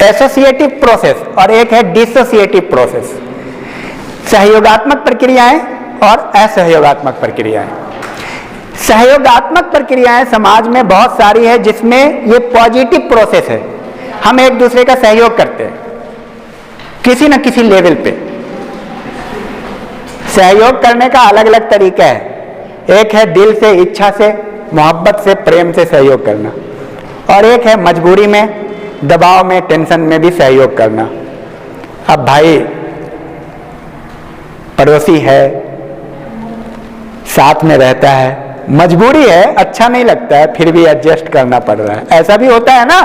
Associative process और एक है डिसोसिएटिव प्रोसेस। सहयोगात्मक प्रक्रियाएं और असहयोगात्मक प्रक्रियाएं। सहयोगात्मक प्रक्रियाएं समाज में बहुत सारी है जिसमें ये पॉजिटिव प्रोसेस है, हम एक दूसरे का सहयोग करते हैं किसी न किसी लेवल पे। सहयोग करने का अलग अलग तरीका है, एक है दिल से, इच्छा से, मोहब्बत से, प्रेम से सहयोग करना, और एक है मजबूरी में, दबाव में, टेंशन में भी सहयोग करना। अब भाई पड़ोसी है, साथ में रहता है, मजबूरी है, अच्छा नहीं लगता है, फिर भी एडजस्ट करना पड़ रहा है, ऐसा भी होता है ना।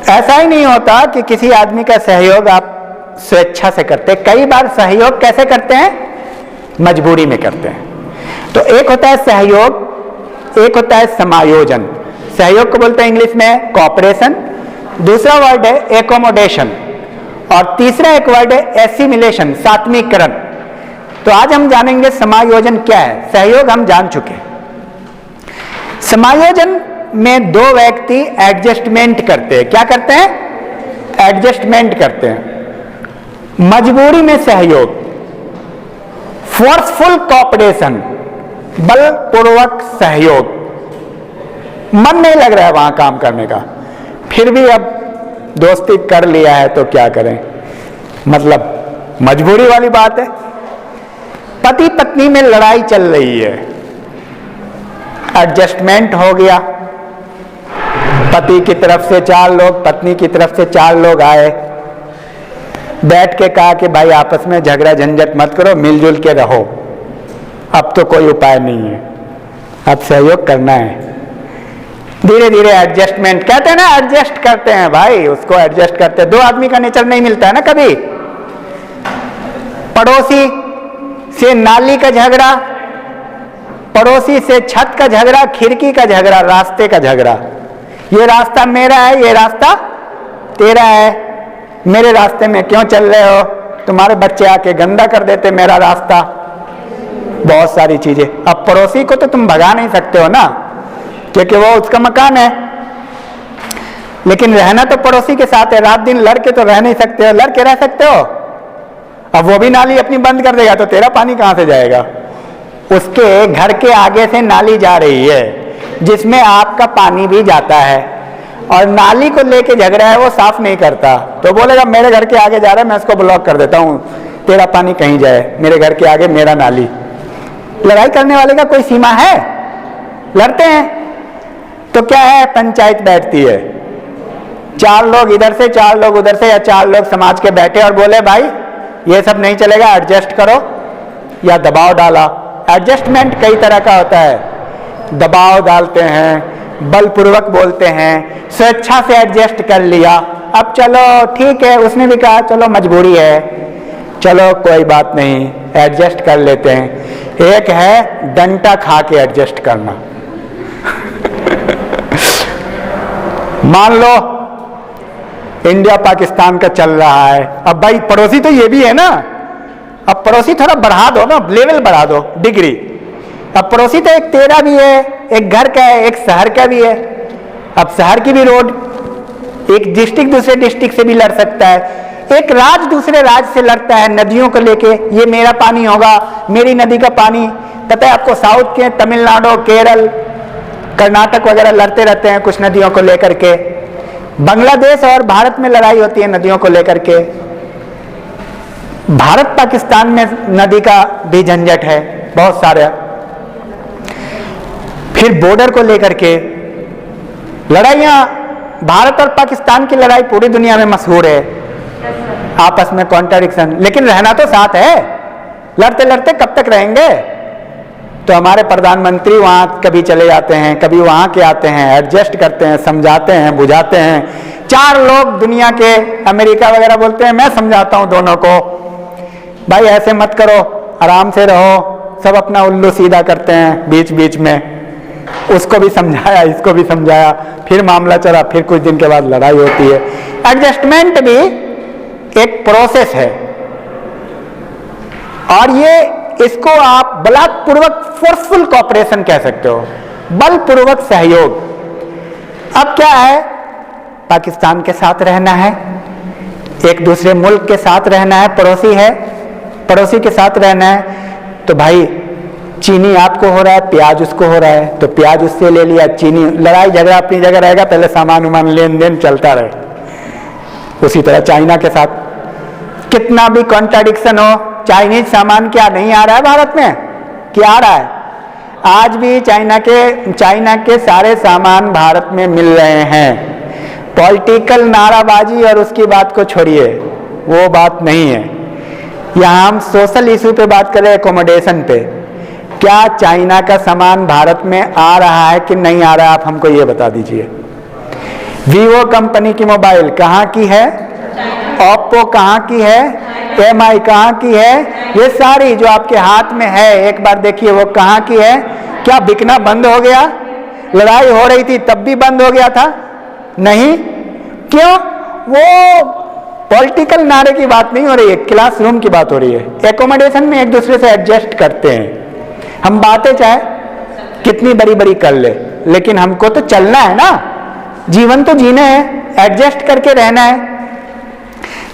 ऐसा ही नहीं होता कि किसी आदमी का सहयोग आप स्वेच्छा से करते, कई बार सहयोग कैसे करते हैं, मजबूरी में करते हैं। तो एक होता है सहयोग, एक होता है समायोजन। सहयोग को बोलते हैं इंग्लिश में कोऑपरेशन, दूसरा वर्ड है एकोमोडेशन, और तीसरा एक वर्ड है एसिमिलेशन, सात्मीकरण। तो आज हम जानेंगे समायोजन क्या है। सहयोग हम जान चुके। समायोजन में दो व्यक्ति एडजस्टमेंट करते हैं। क्या करते हैं? एडजस्टमेंट करते हैं। मजबूरी में सहयोग, फोर्सफुल कोऑपरेशन, बलपूर्वक सहयोग। मन नहीं लग रहा है वहां काम करने का, फिर भी अब दोस्ती कर लिया है तो क्या करें, मतलब मजबूरी वाली बात है। पति पत्नी में लड़ाई चल रही है, एडजस्टमेंट हो गया, पति की तरफ से 4 लोग, पत्नी की तरफ से 4 लोग आए, बैठ के कहा कि भाई आपस में झगड़ा झंझट मत करो, मिलजुल के रहो, अब तो कोई उपाय नहीं है, अब सहयोग करना है। धीरे धीरे एडजस्टमेंट, कहते हैं ना एडजस्ट करते हैं भाई, उसको एडजस्ट करते हैं। 2 आदमी का नेचर नहीं मिलता है ना कभी। पड़ोसी से नाली का झगड़ा, पड़ोसी से छत का झगड़ा, खिड़की का झगड़ा, रास्ते का झगड़ा, ये रास्ता मेरा है, ये रास्ता तेरा है, मेरे रास्ते में क्यों चल रहे हो, तुम्हारे बच्चे आके गंदा कर देते मेरा रास्ता, बहुत सारी चीजें। अब पड़ोसी को तो तुम भगा नहीं सकते हो ना, क्योंकि वो उसका मकान है, लेकिन रहना तो पड़ोसी के साथ है। रात दिन लड़ के तो रह नहीं सकते हो, लड़ के रह सकते हो। अब वो भी नाली अपनी बंद कर देगा तो तेरा पानी कहां से जाएगा? उसके घर के आगे से नाली जा रही है जिसमें आपका पानी भी जाता है, और नाली को लेके झगड़ा है, वो साफ नहीं करता, तो बोलेगा मेरे घर के आगे जा रहा है, मैं उसको ब्लॉक कर देता हूं, तेरा पानी कहीं जाए, मेरे घर के आगे मेरा नाली। लड़ाई करने वाले का कोई सीमा है? लड़ते हैं तो क्या है, पंचायत बैठती है, 4 लोग इधर से, 4 लोग उधर से, या 4 लोग समाज के बैठे और बोले भाई ये सब नहीं चलेगा, एडजस्ट करो, या दबाव डाला। एडजस्टमेंट कई तरह का होता है, दबाव डालते हैं, बलपूर्वक बोलते हैं, स्वेच्छा से एडजस्ट कर लिया, अब चलो ठीक है, उसने भी कहा चलो मजबूरी है, चलो कोई बात नहीं, एडजस्ट कर लेते हैं। एक है डंडा खा के एडजस्ट करना। मान लो इंडिया पाकिस्तान का चल रहा है, अब भाई पड़ोसी तो ये भी है ना, अब पड़ोसी थोड़ा बढ़ा दो ना, लेवल बढ़ा दो, डिग्री। अब पड़ोसी तो एक तेरा भी है, एक घर का है, एक शहर का भी है। अब शहर की भी रोड, एक डिस्ट्रिक्ट दूसरे डिस्ट्रिक्ट से भी लड़ सकता है, एक राज्य दूसरे राज्य से लड़ता है, नदियों को लेके, ये मेरा पानी होगा, मेरी नदी का पानी। पता है आपको, साउथ के तमिलनाडु, केरल, कर्नाटक वगैरह लड़ते रहते हैं कुछ नदियों को लेकर के। बांग्लादेश और भारत में लड़ाई होती है नदियों को लेकर के। भारत पाकिस्तान में नदी का भी झंझट है बहुत सारे। फिर बॉर्डर को लेकर के लड़ाइयां, भारत और पाकिस्तान की लड़ाई पूरी दुनिया में मशहूर है, आपस में कॉन्ट्राडिक्शन, लेकिन रहना तो साथ है। लड़ते लड़ते कब तक रहेंगे? तो हमारे प्रधानमंत्री वहां कभी चले जाते हैं, कभी वहां के आते हैं, एडजस्ट करते हैं, समझाते हैं, बुझाते हैं। 4 लोग दुनिया के, अमेरिका वगैरह बोलते हैं मैं समझाता हूं दोनों को, भाई ऐसे मत करो, आराम से रहो, सब अपना उल्लू सीधा करते हैं बीच बीच में। उसको भी समझाया, इसको भी समझाया, फिर मामला चला, फिर कुछ दिन के बाद लड़ाई होती है। एडजस्टमेंट भी एक प्रोसेस है, और ये इसको आप बलपूर्वक फोर्सफुल कोऑपरेशन कह सकते हो, बलपूर्वक सहयोग। अब क्या है, पाकिस्तान के साथ रहना है, एक दूसरे मुल्क के साथ रहना है, पड़ोसी है, पड़ोसी के साथ रहना है, तो भाई चीनी आपको हो रहा है, प्याज उसको हो रहा है, तो प्याज उससे ले लिया, चीनी, लड़ाई झगड़ा अपनी जगह रहेगा, पहले सामान उमान लेन देन चलता रहे। उसी तरह चाइना के साथ कितना भी कॉन्ट्राडिक्शन हो, चाइनीज सामान क्या नहीं आ रहा है भारत में? क्या आ रहा है? आज भी चाइना के सारे सामान भारत में मिल रहे हैं। पॉलिटिकल नाराबाजी और उसकी बात को छोड़िए, वो बात नहीं है। यहाँ हम सोशल इशू पे बात कर रहे हैं, एकोमोडेशन पे। क्या चाइना का सामान भारत में आ रहा है कि नहीं आ रहा है? आप हमको ये बता दीजिए। वीवो कंपनी की मोबाइल कहाँ की है? ओप्पो कहाँ की है? MI कहाँ की है? ये सारी जो आपके हाथ में है, एक बार देखिए वो कहाँ की है? क्या बिकना बंद हो गया? लड़ाई हो रही थी तब भी बंद हो गया था? नहीं। क्यों? वो पॉलिटिकल नारे की बात नहीं हो रही है, क्लासरूम की बात हो रही है। एकोमोडेशन में एक दूसरे से एडजस्ट करते हैं। हम बातें चाहे कितनी बड़ी बड़ी कर ले, लेकिन हमको तो चलना है ना, जीवन तो जीना है, एडजस्ट करके रहना है।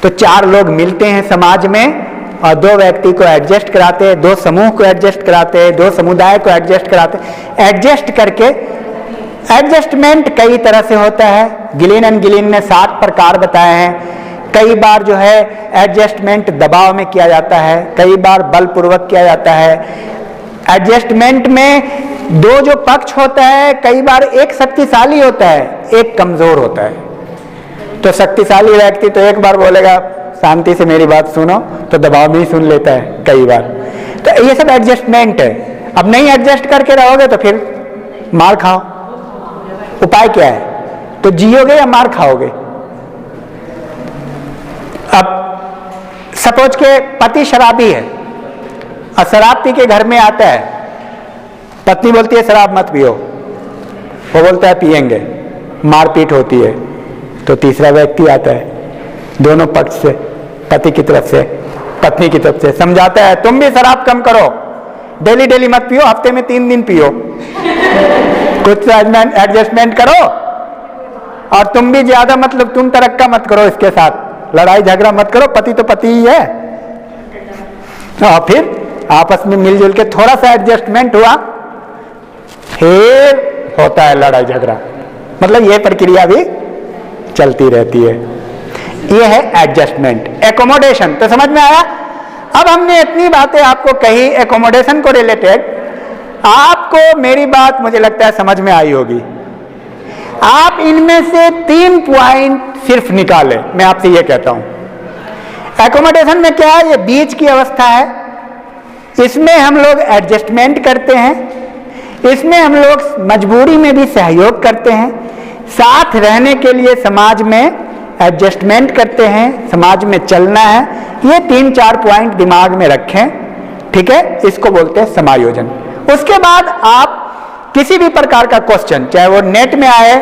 तो चार लोग मिलते हैं समाज में और दो व्यक्ति को एडजस्ट कराते हैं, दो समूह को एडजस्ट कराते हैं, दो समुदाय को एडजस्ट कराते हैं। एडजस्ट करके, एडजस्टमेंट कई तरह से होता है। गिलिन एंड गिलिन ने 7 प्रकार बताए हैं। कई बार जो है एडजस्टमेंट दबाव में किया जाता है, कई बार बलपूर्वक किया जाता है। एडजस्टमेंट में दो जो पक्ष होता है, कई बार एक शक्तिशाली होता है, एक कमजोर होता है। तो शक्तिशाली व्यक्ति तो एक बार बोलेगा शांति से मेरी बात सुनो, तो दबाव में ही सुन लेता है कई बार। तो ये सब एडजस्टमेंट है। अब नहीं एडजस्ट करके रहोगे तो फिर मार खाओ। उपाय क्या है? तो जियोगे या मार खाओगे? अब सपोज के पति शराबी है और शराब पी के घर में आता है, पत्नी बोलती है शराब मत पियो, वो बोलता है पिएंगे, मारपीट होती है। तो तीसरा व्यक्ति आता है, दोनों पक्ष से, पति की तरफ से, पत्नी की तरफ से समझाता है तुम भी शराब कम करो, डेली डेली मत पियो, हफ्ते में 3 दिन पियो, कुछ एडजस्टमेंट करो, और तुम भी ज्यादा मतलब तुम तरक्का मत करो इसके साथ, लड़ाई झगड़ा मत करो, पति तो पति ही है। और फिर आपस में मिलजुल के थोड़ा सा एडजस्टमेंट हुआ, फिर होता है लड़ाई झगड़ा। मतलब ये प्रक्रिया भी चलती रहती है। ये है एडजस्टमेंट। एकोमोडेशन तो समझ में आया। अब हमने इतनी बातें आपको कही एकोमोडेशन को रिलेटेड, आपको मेरी बात मुझे लगता है समझ में आई होगी। आप इनमें से 3 पॉइंट सिर्फ निकालें। मैं आपसे ये कहता हूं एकोमोडेशन में क्या है, ये बीच की अवस्था है। इसमें हम लोग एडजस्टमेंट करते हैं, इसमें हम लोग मजबूरी में भी सहयोग करते हैं, साथ रहने के लिए समाज में एडजस्टमेंट करते हैं, समाज में चलना है। ये 3-4 पॉइंट दिमाग में रखें, ठीक है? इसको बोलते हैं समायोजन। उसके बाद आप किसी भी प्रकार का क्वेश्चन, चाहे वो नेट में आए,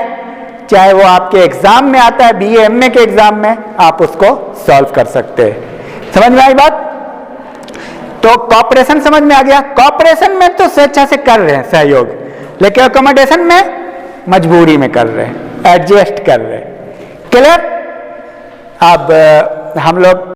चाहे वो आपके एग्जाम में आता है, BA MA के एग्जाम में, आप उसको सॉल्व कर सकते हैं। समझ में आई बात? तो कॉपरेशन समझ में आ गया। कॉपरेशन में तो स्वेच्छा से कर रहे हैं सहयोग, लेकिन अकोमोडेशन में मजबूरी में कर रहे हैं, एडजस्ट कर रहे हैं। क्लियर? अब हम लोग